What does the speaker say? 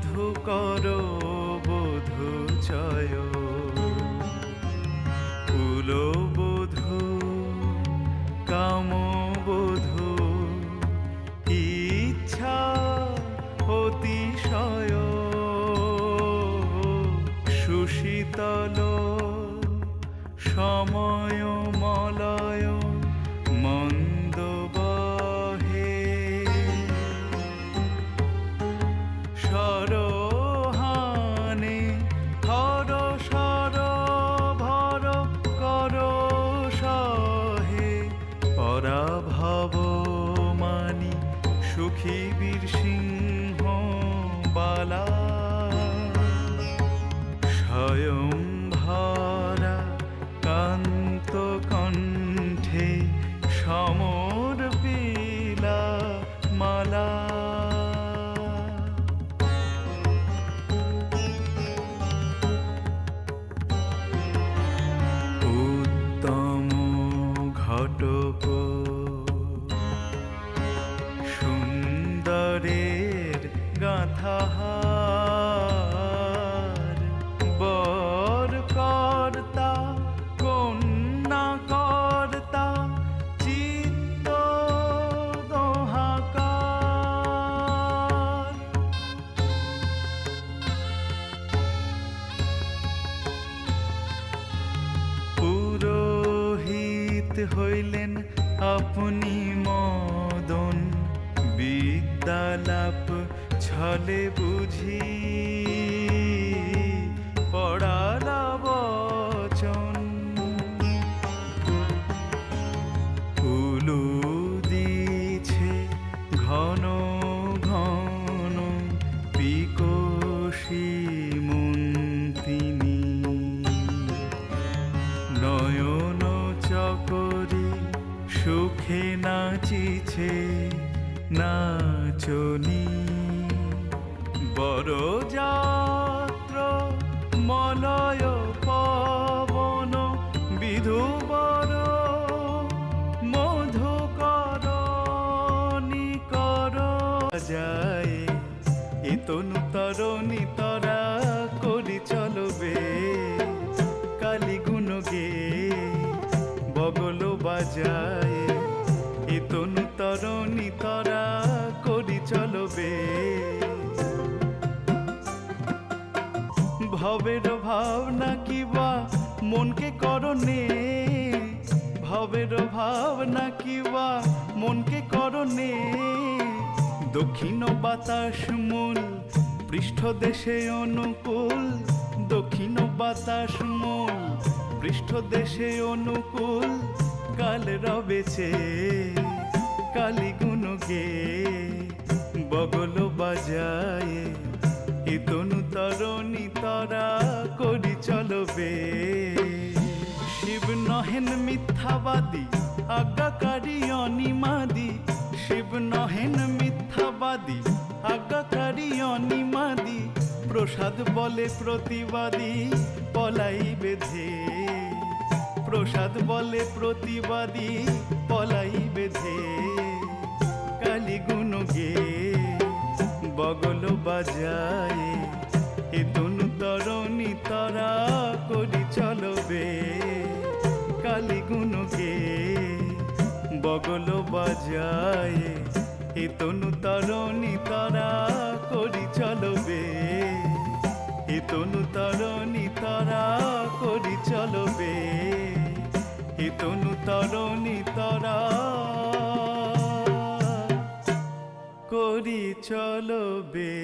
মধুকর বধূ চয় কুলবধূ কামবধূ ইচ্ছা অতিশয় সুশীতল সময় মলয় মন্দ বহে সরহানে হর সর ভর কর সহে পরাভব মানি সুখী বীর সিংহ বালা স্বয়ং ভরা কান্ত কণ্ঠে সমর পিলা মালা উত্তম ঘটক সুন্দরের গাঁথাহার বর কর্তা কন্যা কর্তা চিত্ত দোহাকার পুরোহিত হইলেন আপনি মদন বিদ্যালাপ ছলে বুঝি পড়ালা বচন উলু দিছে ঘন ঘন পিকোষী মন্তিনী নয়ন চকরি সুখে নাচিছে নাচনি বরযাত্র মলয় পবন বিধুবর মধুকর নিকর যায় এ তনু তরণী তরা করি চলবে কালী গুণ গে বগল বাজায় এ তনু তরণী তরা করি চলবে ভবের ভাবনা কিবা মনকে করনে ভবের ভাবনা কিবা মনকে করনে দক্ষিণ বাতাস মূল পৃষ্ঠদেশে অনুকূল দক্ষিণ বাতাস মূল পৃষ্ঠদেশে অনুকূল কাল রবেছে কালী গুণ গে বগল বাজায় এ তনু তরণী তরা করি চলবে শিব নহেন মিথ্যাবাদী আজ্ঞাকারী অনিমাদি শিব নহেন মিথ্যাবাদী আজ্ঞাকারী অনিমাদি প্রসাদ বলে প্রতিবাদী পলাই বেঁধে প্রসাদ বলে প্রতিবাদী পলাই বেঁধে কালী গুণ গে বগল বাজায় এ তনু তরণী তরা করি চলবে কালী গুণ গে বগল বাজায় এ তনু তরণী তরা করি চলবে এ তনু তরণী তরা করি চলবে এ তনু তরণী তরা করি চলবে।